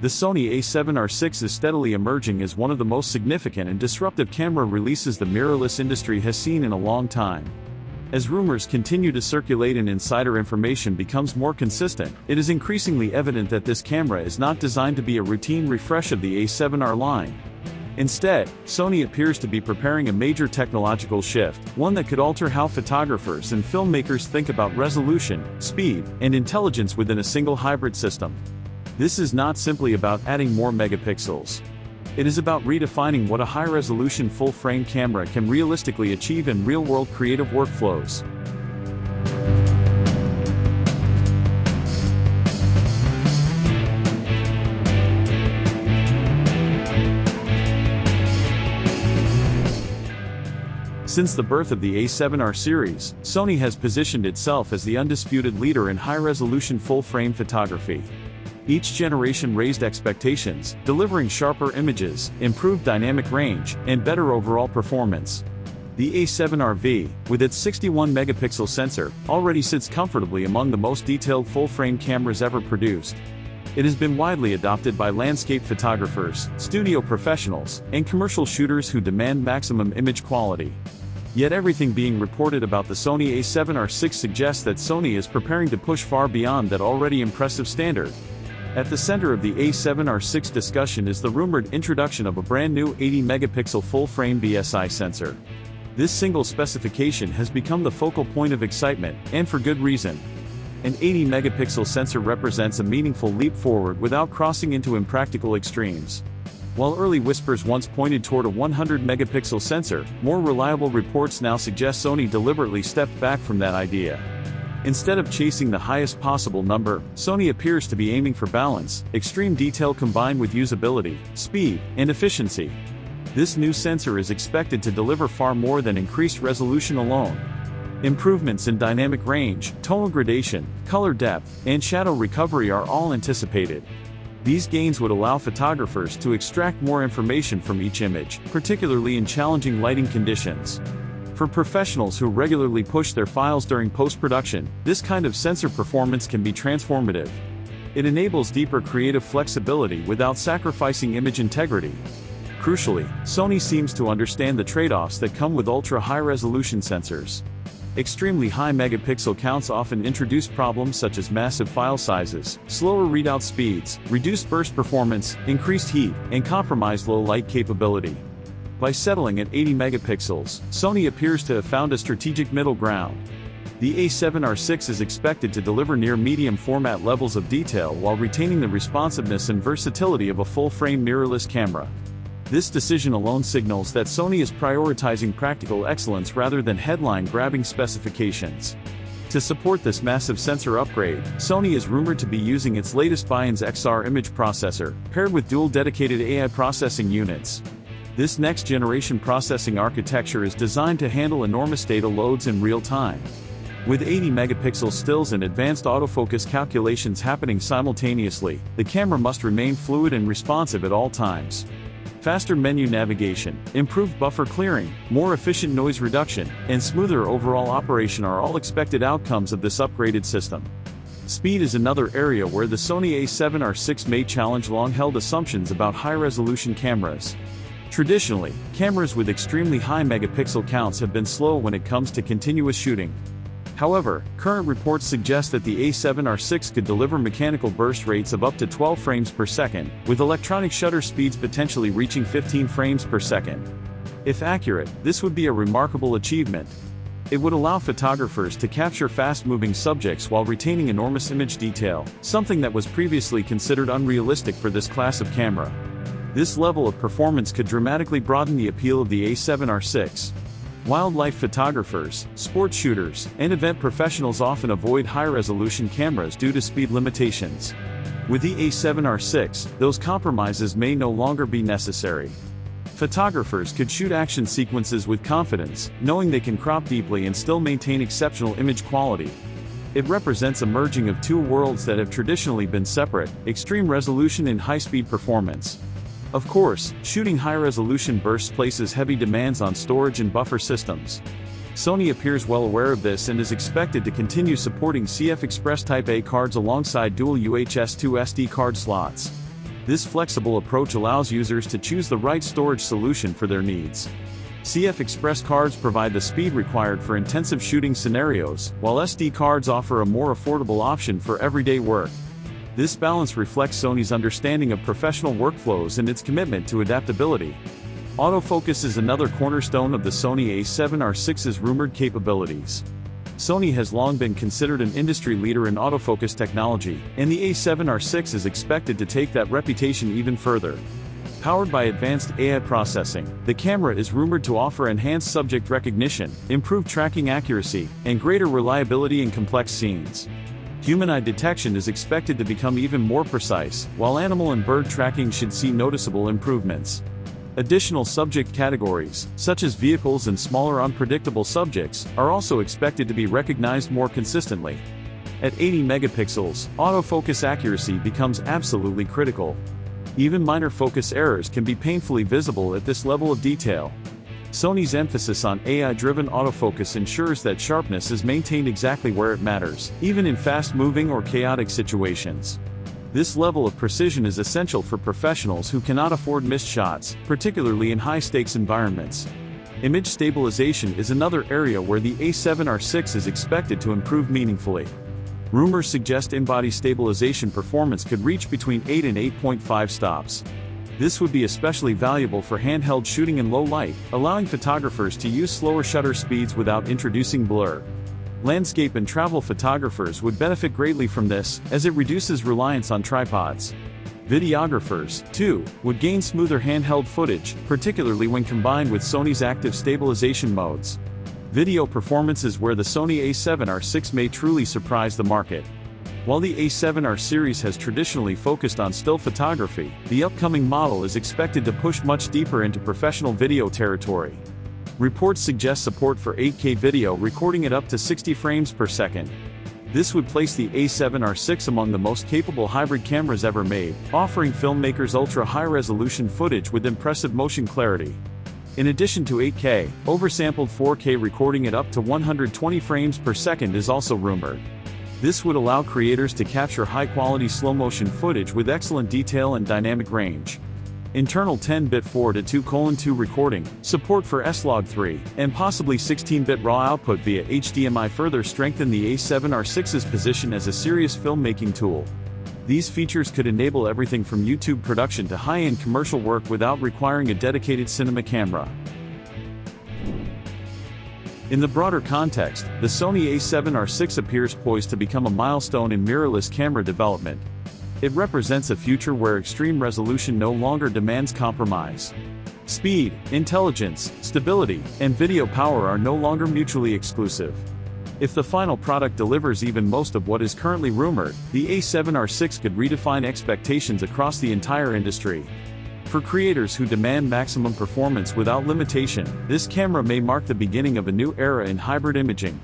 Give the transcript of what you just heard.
The Sony A7R VI is steadily emerging as one of the most significant and disruptive camera releases the mirrorless industry has seen in a long time. As rumors continue to circulate and insider information becomes more consistent, it is increasingly evident that this camera is not designed to be a routine refresh of the A7R line. Instead, Sony appears to be preparing a major technological shift, one that could alter how photographers and filmmakers think about resolution, speed, and intelligence within a single hybrid system. This is not simply about adding more megapixels. It is about redefining what a high-resolution full-frame camera can realistically achieve in real-world creative workflows. Since the birth of the A7R series, Sony has positioned itself as the undisputed leader in high-resolution full-frame photography. Each generation raised expectations, delivering sharper images, improved dynamic range, and better overall performance. The A7R VI, with its 61-megapixel sensor, already sits comfortably among the most detailed full-frame cameras ever produced. It has been widely adopted by landscape photographers, studio professionals, and commercial shooters who demand maximum image quality. Yet everything being reported about the Sony A7R VI suggests that Sony is preparing to push far beyond that already impressive standard. At the center of the A7R VI discussion is the rumored introduction of a brand new 80-megapixel full-frame BSI sensor. This single specification has become the focal point of excitement, and for good reason. An 80-megapixel sensor represents a meaningful leap forward without crossing into impractical extremes. While early whispers once pointed toward a 100-megapixel sensor, more reliable reports now suggest Sony deliberately stepped back from that idea. Instead of chasing the highest possible number, Sony appears to be aiming for balance, extreme detail combined with usability, speed, and efficiency. This new sensor is expected to deliver far more than increased resolution alone. Improvements in dynamic range, tonal gradation, color depth, and shadow recovery are all anticipated. These gains would allow photographers to extract more information from each image, particularly in challenging lighting conditions. For professionals who regularly push their files during post-production, this kind of sensor performance can be transformative. It enables deeper creative flexibility without sacrificing image integrity. Crucially, Sony seems to understand the trade-offs that come with ultra-high-resolution sensors. Extremely high megapixel counts often introduce problems such as massive file sizes, slower readout speeds, reduced burst performance, increased heat, and compromised low light capability. By settling at 80 megapixels, Sony appears to have found a strategic middle ground. The A7R VI is expected to deliver near medium format levels of detail while retaining the responsiveness and versatility of a full-frame mirrorless camera. This decision alone signals that Sony is prioritizing practical excellence rather than headline-grabbing specifications. To support this massive sensor upgrade, Sony is rumored to be using its latest Bions XR image processor, paired with dual dedicated AI processing units. This next-generation processing architecture is designed to handle enormous data loads in real time. With 80-megapixel stills and advanced autofocus calculations happening simultaneously, the camera must remain fluid and responsive at all times. Faster menu navigation, improved buffer clearing, more efficient noise reduction, and smoother overall operation are all expected outcomes of this upgraded system. Speed is another area where the Sony A7R VI may challenge long-held assumptions about high-resolution cameras. Traditionally, cameras with extremely high megapixel counts have been slow when it comes to continuous shooting. However, current reports suggest that the A7R VI could deliver mechanical burst rates of up to 12 frames per second, with electronic shutter speeds potentially reaching 15 frames per second. If accurate, this would be a remarkable achievement. It would allow photographers to capture fast-moving subjects while retaining enormous image detail, something that was previously considered unrealistic for this class of camera. This level of performance could dramatically broaden the appeal of the A7R VI. Wildlife photographers, sport shooters, and event professionals often avoid high-resolution cameras due to speed limitations. With the A7R VI, those compromises may no longer be necessary. Photographers could shoot action sequences with confidence, knowing they can crop deeply and still maintain exceptional image quality. It represents a merging of two worlds that have traditionally been separate: extreme resolution and high-speed performance. Of course, shooting high-resolution bursts places heavy demands on storage and buffer systems. Sony appears well aware of this and is expected to continue supporting CF Express Type A cards alongside dual UHS-2 SD card slots. This flexible approach allows users to choose the right storage solution for their needs. CF Express cards provide the speed required for intensive shooting scenarios, while SD cards offer a more affordable option for everyday work. This balance reflects Sony's understanding of professional workflows and its commitment to adaptability. Autofocus is another cornerstone of the Sony A7R VI's rumored capabilities. Sony has long been considered an industry leader in autofocus technology, and the A7R VI is expected to take that reputation even further. Powered by advanced AI processing, the camera is rumored to offer enhanced subject recognition, improved tracking accuracy, and greater reliability in complex scenes. Human eye detection is expected to become even more precise, while animal and bird tracking should see noticeable improvements. Additional subject categories, such as vehicles and smaller unpredictable subjects, are also expected to be recognized more consistently. At 80 megapixels, autofocus accuracy becomes absolutely critical. Even minor focus errors can be painfully visible at this level of detail. Sony's emphasis on AI-driven autofocus ensures that sharpness is maintained exactly where it matters, even in fast-moving or chaotic situations. This level of precision is essential for professionals who cannot afford missed shots, particularly in high-stakes environments. Image stabilization is another area where the A7R VI is expected to improve meaningfully. Rumors suggest in-body stabilization performance could reach between 8 and 8.5 stops. This would be especially valuable for handheld shooting in low light, allowing photographers to use slower shutter speeds without introducing blur. Landscape and travel photographers would benefit greatly from this, as it reduces reliance on tripods. Videographers, too, would gain smoother handheld footage, particularly when combined with Sony's active stabilization modes. Video performance is where the Sony A7R VI may truly surprise the market. While the A7R series has traditionally focused on still photography, the upcoming model is expected to push much deeper into professional video territory. Reports suggest support for 8K video recording at up to 60 frames per second. This would place the A7R VI among the most capable hybrid cameras ever made, offering filmmakers ultra-high-resolution footage with impressive motion clarity. In addition to 8K, oversampled 4K recording at up to 120 frames per second is also rumored. This would allow creators to capture high-quality slow-motion footage with excellent detail and dynamic range. Internal 10-bit 4:2:2 recording, support for S-Log 3, and possibly 16-bit RAW output via HDMI further strengthen the A7R VI's position as a serious filmmaking tool. These features could enable everything from YouTube production to high-end commercial work without requiring a dedicated cinema camera. In the broader context, the Sony A7R VI appears poised to become a milestone in mirrorless camera development. It represents a future where extreme resolution no longer demands compromise. Speed, intelligence, stability, and video power are no longer mutually exclusive. If the final product delivers even most of what is currently rumored, the A7R VI could redefine expectations across the entire industry. For creators who demand maximum performance without limitation, this camera may mark the beginning of a new era in hybrid imaging.